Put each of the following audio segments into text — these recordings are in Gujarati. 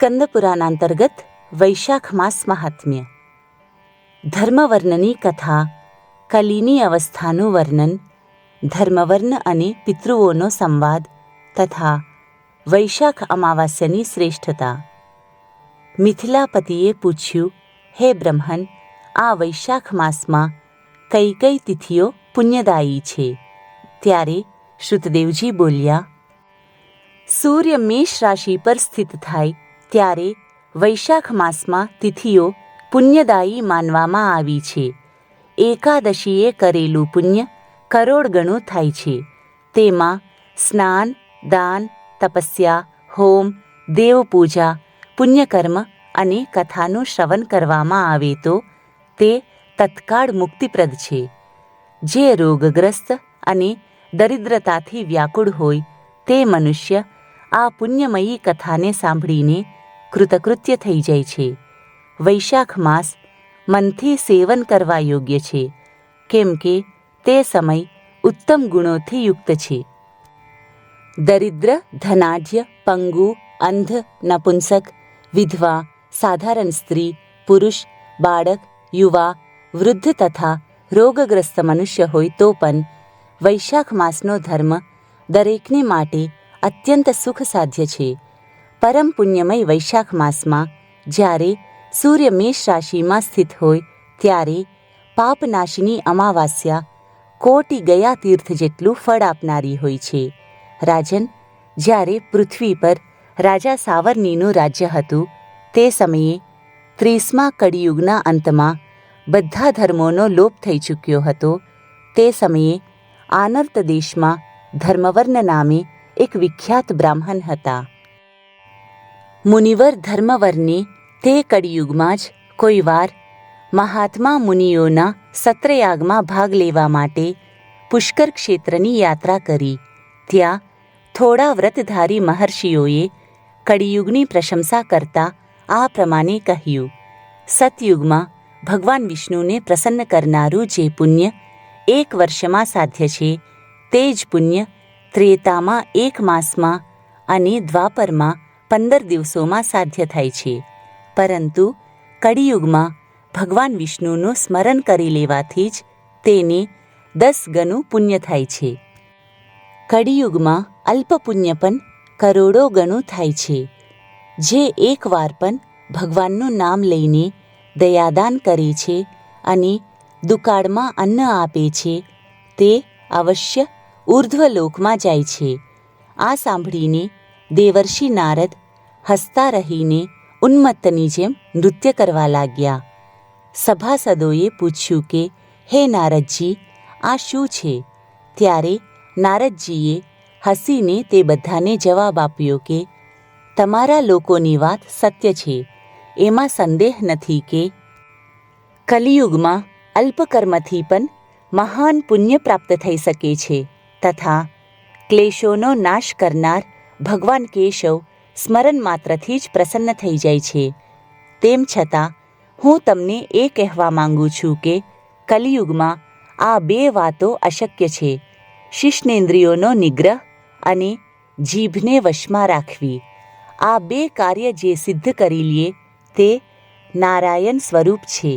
સ્કંદપુરાણાંતર્ગત વૈશાખ માસ મહાત્મ્ય. ધર્મવર્ણની કથા, કલીની અવસ્થાનું વર્ણન, ધર્મવર્ણ અને પિતૃઓનો સંવાદ તથા વૈશાખ અમાવાસ્યાની શ્રેષ્ઠતા. મિથિલાપતિએ પૂછ્યું, હે બ્રહ્મન, આ વૈશાખ માસમાં કઈ કઈ તિથિઓ પુણ્યદાયી છે? ત્યારે શ્રુતદેવજી બોલ્યા, સૂર્ય મેષ રાશિ પર સ્થિત થાય ત્યારે વૈશાખ માસમાં તિથિઓ પુણ્યદાયી માનવામાં આવી છે. એકાદશીએ કરેલું પુણ્ય કરોડ ગણું થાય છે. તેમાં સ્નાન, દાન, તપસ્યા, હોમ, દેવપૂજા, પુણ્યકર્મ અને કથાનું શ્રવણ કરવામાં આવે તો તે તત્કાળ મુક્તિપ્રદ છે. જે રોગગ્રસ્ત અને દરિદ્રતાથી વ્યાકુળ હોય તે મનુષ્ય આ પુણ્યમયી કથાને સાંભળીને કૃતકૃત્ય થઈ જાય છે. વૈશાખ માસ મનથી સેવન કરવા યોગ્ય છે, કેમ કે તે સમય ઉત્તમ ગુણોથી યુક્ત છે. દરિદ્ર, ધનાઢ્ય, પંગુ, અંધ, નપુંસક, વિધવા, સાધારણ સ્ત્રી, પુરુષ, બાળક, યુવા, વૃદ્ધ તથા રોગગ્રસ્ત મનુષ્ય હોય તો પણ વૈશાખ માસનો ધર્મ દરેકને માટે અત્યંત સુખ સાધ્ય છે. પરમ પુણ્યમય વૈશાખ માસમાં જ્યારે સૂર્ય મેષ રાશિમાં સ્થિત હોય ત્યારે પાપનાશિની અમાવાસ્યા કોટી ગયા તીર્થ જેટલું ફળ આપનારી હોય છે. રાજન, જ્યારે પૃથ્વી પર રાજા સાવર્ણીનું રાજ્ય હતું તે સમયે 30મા કળિયુગના અંતમાં બધા ધર્મોનો લોપ થઈ ચૂક્યો હતો. તે સમયે આનર્ત દેશમાં ધર્મવર્ણ નામે એક વિખ્યાત બ્રાહ્મણ હતા. મુનિવર ધર્મવર્ણે તે કળિયુગમાં જ કોઈ વાર મહાત્મા મુનિઓના સત્રયાગમાં ભાગ લેવા માટે પુષ્કર ક્ષેત્રની યાત્રા કરી. ત્યાં થોડા વ્રતધારી મહર્ષિઓએ કળિયુગની પ્રશંસા કરતા આ પ્રમાણે કહ્યું, સતયુગમાં ભગવાન વિષ્ણુને પ્રસન્ન કરનારું જે પુણ્ય એક વર્ષમાં સાધ્ય છે તે જ પુણ્ય ત્રેતામાં 1 માસમાં અને દ્વાપરમાં 15 દિવસોમાં સાધ્ય થાય છે. પરંતુ કળિયુગમાં ભગવાન વિષ્ણુનું સ્મરણ કરી લેવાથી જ તેને 10 ગણું પુણ્ય થાય છે. કળિયુગમાં અલ્પ પુણ્ય પણ કરોડો ગણું થાય છે. જે એકવાર પણ ભગવાનનું નામ લઈને દયાદાન કરે છે અને દુકાળમાં અન્ન આપે છે તે અવશ્ય ઉર્ધ્વલોકમાં જાય છે. આ સાંભળીને દેવર્ષિ નારદ હસતા રહીને ઉન્મત્તની જેમ નૃત્ય કરવા લાગ્યા. સભાસદોએ પૂછ્યું કે, હે નારદજી, આ શું છે? ત્યારે નારદજીએ હસીને તે બધાને જવાબ આપ્યો કે, તમારા લોકોની વાત સત્ય છે. એમાં સંદેહ નથી કે કલિયુગમાં અલ્પકર્મથી પણ મહાન પુણ્ય પ્રાપ્ત થઈ શકે છે તથા ક્લેશોનો નાશ કરનાર ભગવાન કેશવ સ્મરણ માત્રથી જ પ્રસન્ન થઈ જાય છે. તેમ છતાં હું તમને એ કહેવા માંગુ છું કે કલિયુગમાં આ 2 વાતો અશક્ય છે: શિષ્ણેન્દ્રિયોનો નિગ્રહ અને જીભને વશમાં રાખવી. આ 2 કાર્ય જે સિદ્ધ કરી લે તે નારાયણ સ્વરૂપ છે.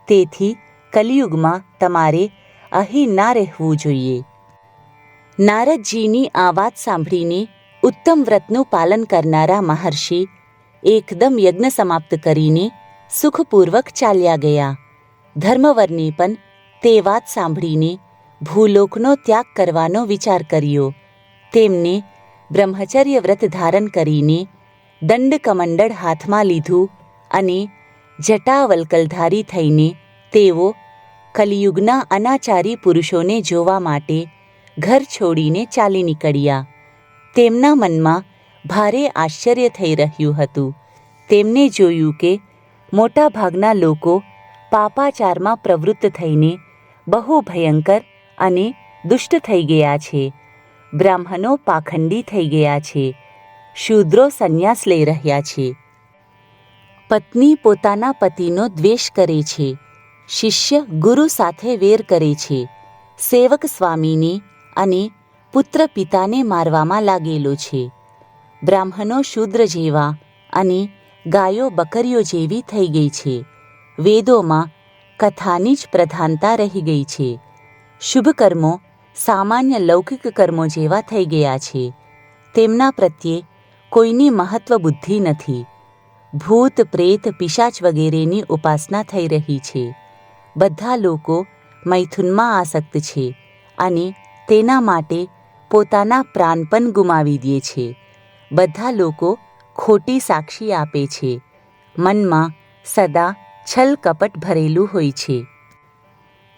તેથી કલિયુગમાં તમારે અહીં ના રહેવું જોઈએ. નારદજીની આ વાત સાંભળીને ઉત્તમ વ્રતનું પાલન કરનારા મહર્ષિ એકદમ યજ્ઞ સમાપ્ત કરીને સુખપૂર્વક ચાલ્યા ગયા. ધર્મવર્ણે પણ તે વાત સાંભળીને ભૂલોકનો ત્યાગ કરવાનો વિચાર કર્યો. તેમને બ્રહ્મચર્ય વ્રત ધારણ કરીને દંડકમંડળ હાથમાં લીધું અને જટાવલ્કલધારી થઈને તેઓ કલિયુગના અનાચારી પુરુષોને જોવા માટે ઘર છોડીને ચાલી નીકળ્યા. તેમના મનમાં ભારે આશ્ચર્ય થઈ રહ્યું હતું. તેમને જોયું કે મોટા ભાગના લોકો પાપાચારમાં પ્રવૃત્ત થઈને બહુ ભયંકર અને દુષ્ટ થઈ ગયા છે. બ્રાહ્મણો પાખંડી થઈ ગયા છે. શૂદ્રો સંન્યાસ લઈ રહ્યા છે. પત્ની પોતાના પતિનો દ્વેષ કરે છે. શિષ્ય ગુરુ સાથે વેર કરે છે. સેવક સ્વામીને અને પુત્ર પિતાને મારવામાં લાગેલો છે. બ્રાહ્મણો શૂદ્ર જેવા અને ગાયો બકરીઓ જેવી થઈ ગઈ છે. વેદોમાં કથાની જ પ્રધાનતા રહી ગઈ છે. શુભ કર્મો સામાન્ય લૌકિક કર્મો જેવા થઈ ગયા છે. તેમના પ્રત્યે કોઈની મહત્વ બુદ્ધિ નથી. ભૂત પ્રેત પિશાચ વગેરેની ઉપાસના થઈ રહી છે. બધા લોકો મૈથુનમાં આસક્ત છે અને તેના માટે પોતાના પ્રાણ પણ ગુમાવી દે છે. બધા લોકો ખોટી સાક્ષી આપે છે. મનમાં સદા છલ કપટ ભરેલું હોય છે.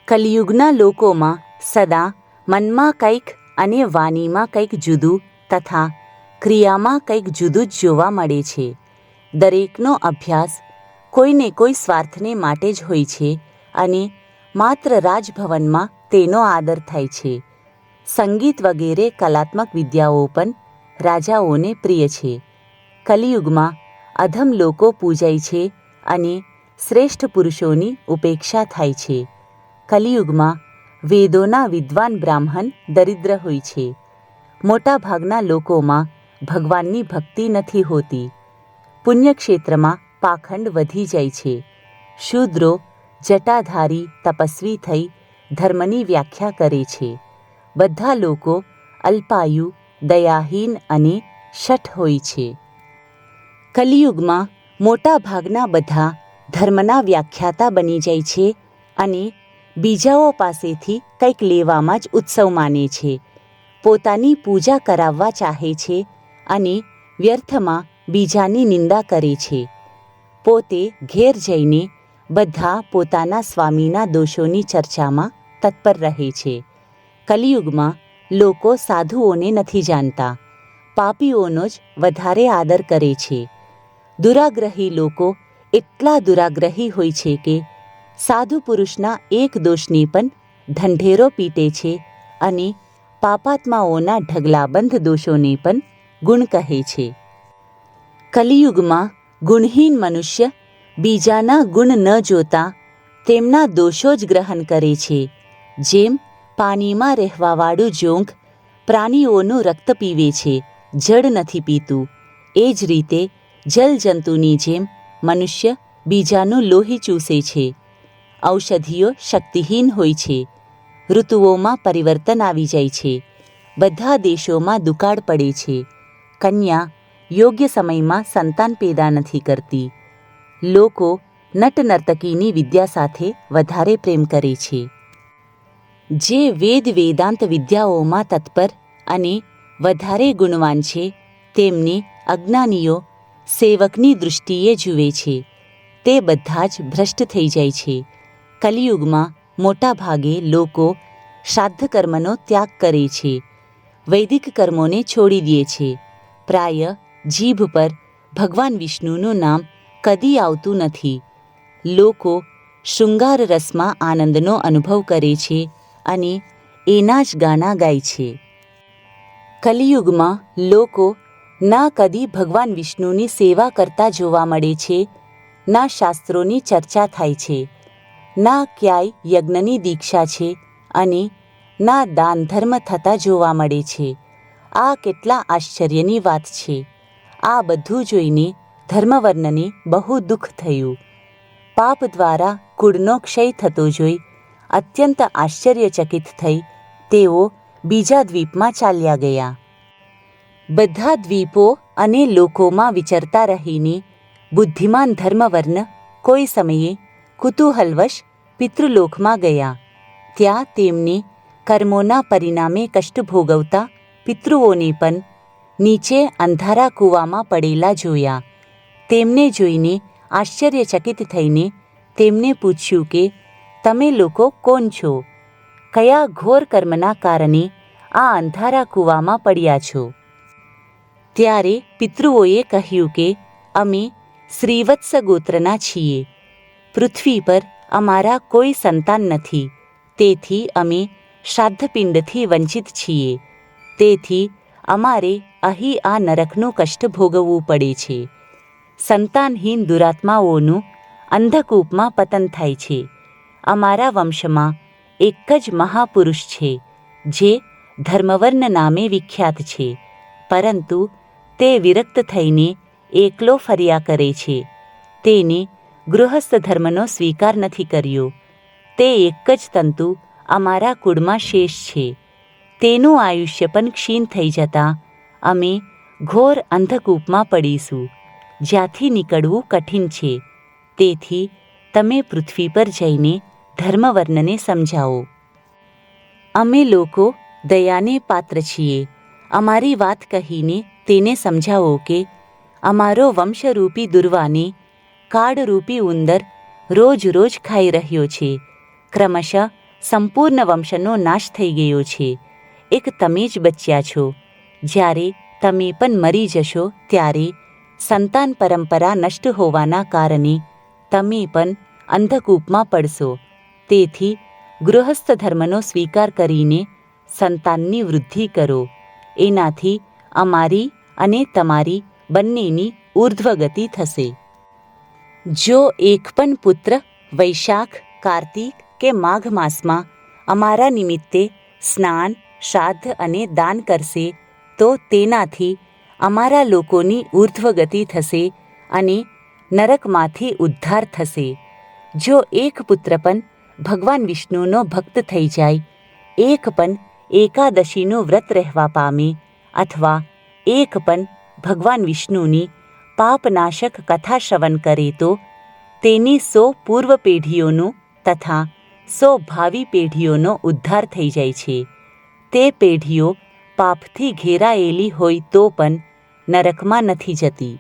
કલિયુગના લોકોમાં સદા મનમાં કંઈક અને વાણીમાં કંઈક જુદું તથા ક્રિયામાં કંઈક જુદું જ જોવા મળે છે. દરેકનો અભ્યાસ કોઈને કોઈ સ્વાર્થને માટે જ હોય છે અને માત્ર રાજભવનમાં તેનો આદર થાય છે. સંગીત વગેરે કલાત્મક વિદ્યાઓ પણ રાજાઓને પ્રિય છે. કલિયુગમાં અધમ લોકો પૂજાય છે અને શ્રેષ્ઠ પુરુષોની ઉપેક્ષા થાય છે. કલિયુગમાં વેદોના વિદ્વાન બ્રાહ્મણ દરિદ્ર હોય છે. મોટાભાગના લોકોમાં ભગવાનની ભક્તિ નથી હોતી. પુણ્યક્ષેત્રમાં પાખંડ વધી જાય છે. શૂદ્રો જટાધારી તપસ્વી થઈ ધર્મની વ્યાખ્યા કરે છે. બધા લોકો અલ્પાયુ, દયાહીન અને શઠ હોય છે. કલિયુગમાં મોટા ભાગના બધા ધર્મના વ્યાખ્યાતા બની જાય છે અને બીજાઓ પાસેથી કંઈક લેવામાં જ ઉત્સવ માને છે. પોતાની પૂજા કરાવવા ચાહે છે અને વ્યર્થમાં બીજાની નિંદા કરે છે. પોતે ઘેર જઈને બધા પોતાના સ્વામીના દોષોની ચર્ચામાં તત્પર રહે છે. કલિયુગમાં લોકો સાધુઓને નથી જાણતા. પાપીઓનો જ વધારે આદર કરે છે. દુરાગ્રહી લોકો એટલા દુરાગ્રહી હોય છે કે સાધુ પુરુષના એક દોષની પણ ઢંઢેરો પીટે છે અને પાપાત્માઓના ઢગલાબંધ દોષોને પણ ગુણ કહે છે. કલિયુગમાં ગુણહીન મનુષ્ય બીજાના ગુણ ન જોતા તેમના દોષો જ ગ્રહણ કરે છે. જેમ પાણીમાં રહેવાવાળું જોંક પ્રાણીઓનું રક્ત પીવે છે, જળ નથી પીતું, એ જ રીતે જલજંતુની જેમ મનુષ્ય બીજાનું લોહી ચૂસે છે. ઔષધિઓ શક્તિહીન હોય છે. ઋતુઓમાં પરિવર્તન આવી જાય છે. બધા દેશોમાં દુકાળ પડે છે. કન્યા યોગ્ય સમયમાં સંતાન પેદા નથી કરતી. લોકો નટનર્તકીની વિદ્યા સાથે વધારે પ્રેમ કરે છે. જે વેદ વેદાંત વિદ્યાઓમાં તત્પર અને વધારે ગુણવાન છે તેમને અજ્ઞાનીઓ સેવકની દૃષ્ટિએ જુએ છે. તે બધા જ ભ્રષ્ટ થઈ જાય છે. કલિયુગમાં મોટા ભાગે લોકો શ્રાદ્ધ કર્મનો ત્યાગ કરે છે. વૈદિક કર્મોને છોડી દે છે. પ્રાય જીભ પર ભગવાન વિષ્ણુનું નામ કદી આવતું નથી. લોકો શૃંગાર રસમાં આનંદનો અનુભવ કરે છે અને એના જ ગાના ગાય છે. કલિયુગમાં લોકો ના કદી ભગવાન વિષ્ણુની સેવા કરતા જોવા મળે છે, ના શાસ્ત્રોની ચર્ચા થાય છે, ના ક્યાંય યજ્ઞની દીક્ષા છે અને ના દાન ધર્મ થતા જોવા મળે છે. આ કેટલા આશ્ચર્યની વાત છે. આ બધું જોઈને ધર્મવર્ણને બહુ દુઃખ થયું. પાપ દ્વારા કુળનો ક્ષય થતો જોઈ અત્યંત આશ્ચર્યચકિત થઈ તેઓ બીજા દ્વીપમાં ચાલ્યા ગયા. બધા દ્વીપો અને લોકોમાં વિચરતા રહીને બુદ્ધિમાન ધર્મવર્ણ કોઈ સમયે કુતૂહલવશ પિતૃલોકમાં ગયા. ત્યાં તેમને કર્મોના પરિણામે કષ્ટ ભોગવતા પિતૃઓને પણ નીચે અંધારા કૂવામાં પડેલા જોયા. તેમને જોઈને આશ્ચર્યચકિત થઈને તેમને પૂછ્યું કે તમે લોકો કોણ છો? કયા ઘોર કર્મના કારણે આ અંધારા કૂવામાં પડ્યા છો? ત્યારે પિતૃઓએ કહ્યું કે અમે શ્રીવત્સ ગોત્રના છીએ. પૃથ્વી પર અમારા કોઈ સંતાન નથી. તેથી અમે શ્રાદ્ધપિંડથી વંચિત છીએ. તેથી અમારે અહીં આ નરકનું કષ્ટ ભોગવવું પડે છે. સંતાનહીન દુરાત્માઓનું અંધકૂપમાં પતન થાય છે. અમારા વંશમાં એક જ મહાપુરુષ છે જે ધર્મવર્ણ નામે વિખ્યાત છે, પરંતુ તે વિરક્ત થઈને એકલો ફર્યા કરે છે. તેને ગૃહસ્થ ધર્મનો સ્વીકાર નથી કર્યો. તે એક જ તંતુ અમારા કુળમાં શેષ છે. તેનું આયુષ્ય પણ ક્ષીણ થઈ જતાં અમે ઘોર અંધકૂપમાં પડીશું, જ્યાંથી નીકળવું કઠિન છે. તેથી તમે પૃથ્વી પર જઈને ધર્મવર્ણને સમજાવો. અમે લોકો દયાને પાત્ર છીએ. અમારી વાત કહીને તેને સમજાવો કે અમારો વંશરૂપી દુર્વાને કાળરૂપી ઉંદર રોજ રોજ ખાઈ રહ્યો છે. ક્રમશઃ સંપૂર્ણ વંશનો નાશ થઈ ગયો છે. એક તમે જ બચ્યા છો. જ્યારે તમે પણ મરી જશો ત્યારે સંતાન પરંપરા નષ્ટ હોવાના કારણે તમે પણ અંધકૂપમાં પડશો. તેથી ગૃહસ્થ ધર્મનો સ્વીકાર કરીને સંતાનની વૃદ્ધિ કરો. એનાથી અમારી અને તમારી બંનેની ઉર્ધ્વગતિ થશે. જો એક પણ પુત્ર વૈશાખ, કાર્તિક કે માઘ માસમાં અમારા નિમિત્તે સ્નાન, શ્રાદ્ધ અને દાન કરશે તો તેનાથી અમારા લોકોની ઉર્ધ્વગતિ થશે અને નરકમાંથી ઉદ્ધાર થશે. જો એક પુત્ર પણ ભગવાન વિષ્ણુનો ભક્ત થઈ જાય, એક પણ એકાદશીનું વ્રત રહેવા પામે અથવા એક પણ ભગવાન વિષ્ણુની પાપનાશક કથા શ્રવણ કરે તો તેની 100 પૂર્વ પેઢીઓનો તથા 100 ભાવિ પેઢીઓનો ઉદ્ધાર થઈ જાય છે. તે પેઢીઓ પાપથી ઘેરાયેલી હોય તો પણ નરકમાં નથી જતી.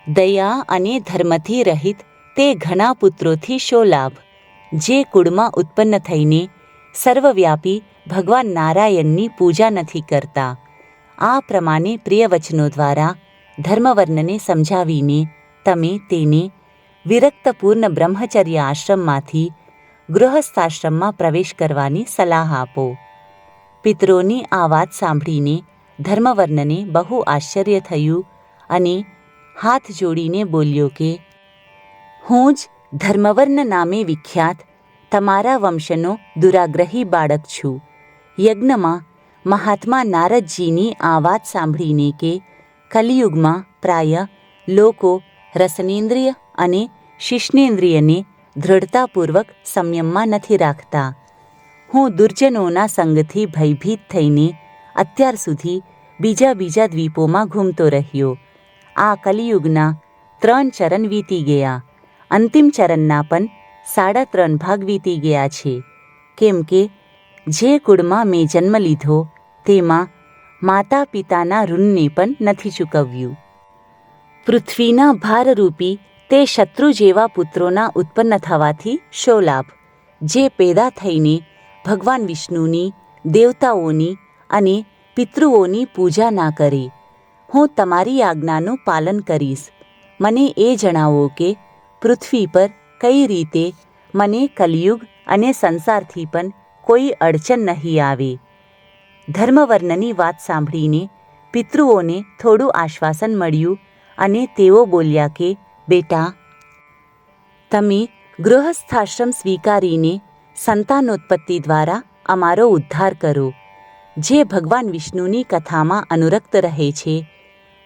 દયા અને ધર્મથી રહિત તે ઘણા પુત્રોથી શો લાભ, જે કુળમાં ઉત્પન્ન થઈને સર્વવ્યાપી ભગવાન નારાયણની પૂજા નથી કરતા. આ પ્રમાણે પ્રિય વચનો દ્વારા ધર્મવર્ણને સમજાવીને તમે તેને વિરક્તપૂર્ણ બ્રહ્મચર્ય આશ્રમમાંથી ગૃહસ્થાશ્રમમાં પ્રવેશ કરવાની સલાહ આપો. પિતરોની આ વાત સાંભળીને ધર્મવર્ણને બહુ આશ્ચર્ય થયું અને હાથ જોડીને બોલ્યો કે હું જ ધર્મવર્ણ નામે વિખ્યાત તમારા વંશનો દુરાગ્રહી બાળક છું. યજ્ઞમાં મહાત્મા નારદજીની આ વાત સાંભળીને કે કલિયુગમાં પ્રાય લોકો રસનેન્દ્રિય અને શિષ્ણેન્દ્રિયને દૃઢતાપૂર્વક સંયમમાં નથી રાખતા. હું દુર્જનોના સંગથી ભયભીત થઈને અત્યાર સુધી બીજા દ્વીપોમાં ઘૂમતો રહ્યો. આ કલિયુગના 3 ચરણ વીતી ગયા. અંતિમ ચરણના પણ 3.5 ભાગ વીતી ગયા છે. કેમ કે જે કુળમાં મેં જન્મ લીધો તેમાં માતા પિતાના ઋણને પણ નથી ચૂકવ્યું. પૃથ્વીના ભારરૂપી તે શત્રુ જેવા પુત્રોના ઉત્પન્ન થવાથી શો લાભ, જે પેદા થઈને ભગવાન વિષ્ણુની, દેવતાઓની અને પિતૃઓની પૂજા ના કરે. હું તમારી આજ્ઞાનું પાલન કરીશ. મને એ જણાવો કે પૃથ્વી પર કઈ રીતે મને કલિયુગ અને સંસારથી પણ કોઈ અડચણ નહીં આવે. ધર્મવર્ણની વાત સાંભળીને પિતૃઓને થોડું આશ્વાસન મળ્યું અને તેઓ બોલ્યા કે બેટા, તમે ગૃહસ્થાશ્રમ સ્વીકારીને સંતાનોત્પત્તિ દ્વારા અમારો ઉદ્ધાર કરો. જે ભગવાન વિષ્ણુની કથામાં અનુરક્ત રહે છે,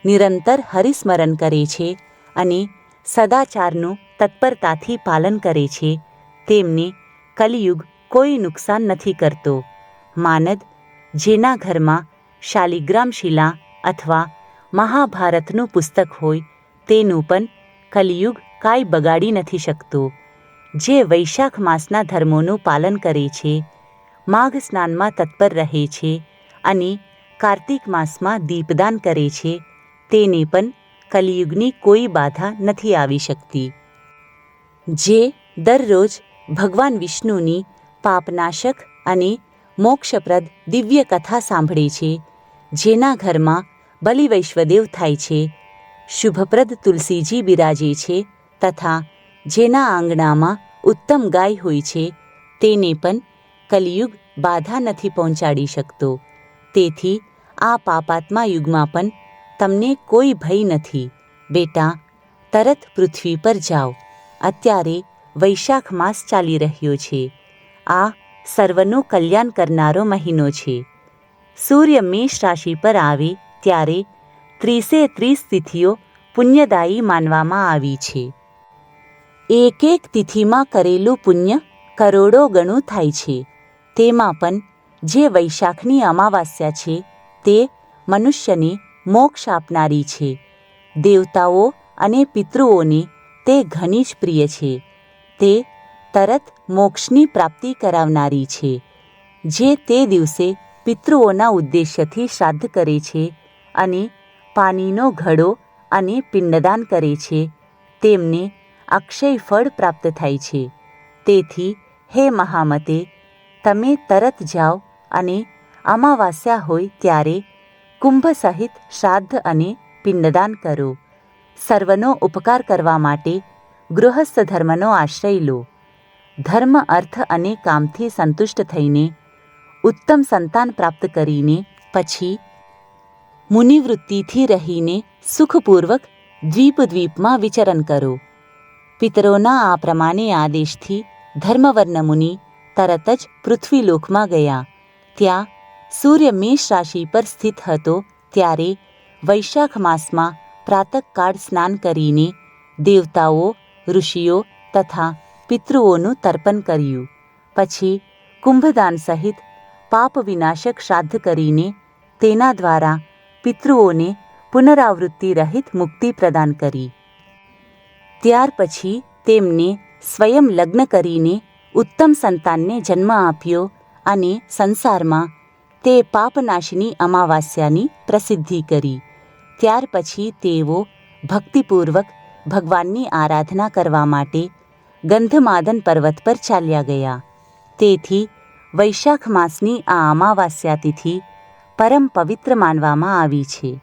નિરંતર હરિસ્મરણ કરે છે અને સદાચારનું તત્પરતાથી પાલન કરે છે, તેમને કલિયુગ કોઈ નુકસાન નથી કરતો. માનદ, જેના ઘરમાં શાલિગ્રામ શિલા અથવા મહાભારતનું પુસ્તક હોય તેનું પણ કલિયુગ કાંઈ બગાડી નથી શકતો. જે વૈશાખ માસના ધર્મોનું પાલન કરે છે, માઘ સ્નાનમાં તત્પર રહે છે અને કાર્તિક માસમાં દીપદાન કરે છે, તેને પણ કલિયુગની કોઈ બાધા નથી આવી શકતી. જે દરરોજ ભગવાન વિષ્ણુની પાપનાશક અને મોક્ષપ્રદ દિવ્ય કથા સાંભળે છે, જેના ઘરમાં બલિ વૈશ્વદેવ થાય છે, શુભપ્રદ તુલસીજી બિરાજે છે તથા જેના આંગણામાં ઉત્તમ ગાય હોય છે, તેને પણ કલિયુગ બાધા નથી પહોંચાડી શકતો. તેથી આ પાપાત્મા યુગમાં પણ તમને કોઈ ભય નથી. બેટા, તરત પૃથ્વી પર જાઓ. અત્યારે વૈશાખ માસ ચાલી રહ્યો છે. આ સર્વનું કલ્યાણ કરનારો મહિનો છે. સૂર્ય મેષ રાશિ પર આવે ત્યારે 30 તિથિઓ પુણ્યદાયી માનવામાં આવી છે. એક એક તિથિમાં કરેલું પુણ્ય કરોડો ગણું થાય છે. તેમાં પણ જે વૈશાખની અમાવાસ્યા છે તે મનુષ્યને મોક્ષ આપનારી છે. દેવતાઓ અને પિતૃઓને તે ઘણી જ પ્રિય છે. તે તરત મોક્ષની પ્રાપ્તિ કરાવનારી છે. જે તે દિવસે પિતૃઓના ઉદ્દેશ્યથી શ્રાદ્ધ કરે છે અને પાણીનો ઘડો અને પિંડદાન કરે છે તેમને અક્ષય ફળ પ્રાપ્ત થાય છે. તેથી હે મહામતે, તમે તરત જાઓ અને અમાવાસ્યા હોય ત્યારે કુંભ સહિત શ્રાદ્ધ અને પિંડદાન કરો. સર્વનો ઉપકાર કરવા માટે ગૃહસ્થ ધર્મનો આશ્રય લો. ધર્મ, અર્થ અને કામથી સંતુષ્ટ થઈને ઉત્તમ સંતાન પ્રાપ્ત કરીને પછી મુનિવૃત્તિથી રહીને સુખપૂર્વક દ્વીપમાં વિચરણ કરો. પિતરોના આ પ્રમાણે આદેશથી ધર્મવર્ણ મુનિ તરત જ પૃથ્વીલોકમાં ગયા. ત્યાં સૂર્ય મેષ રાશિ પર સ્થિત હતો ત્યારે વૈશાખ માસમાં પ્રાતઃકાળ સ્નાન કરીને દેવતાઓ, ઋષિઓ તથા પિતૃઓનું તર્પણ કર્યું. પછી કુંભદાન સહિત પાપ વિનાશક શ્રાદ્ધ કરીને તેના દ્વારા પિતૃઓને પુનરાવૃત્તિ રહિત મુક્તિ પ્રદાન કરી. ત્યાર પછી તેમને સ્વયં લગ્ન કરીને ઉત્તમ સંતાનને જન્મ આપ્યો અને સંસારમાં તે પાપનાશિની અમાવાસ્યાની પ્રસિદ્ધિ કરી. ત્યાર પછી તેઓ ભક્તિપૂર્વક ભગવાનની આરાધના કરવા માટે ગંધમાદન પર્વત પર ચાલ્યા ગયા. તેથી વૈશાખ માસની આ અમાવાસ્યા તિથિ પરમ પવિત્ર માનવામાં આવી છે.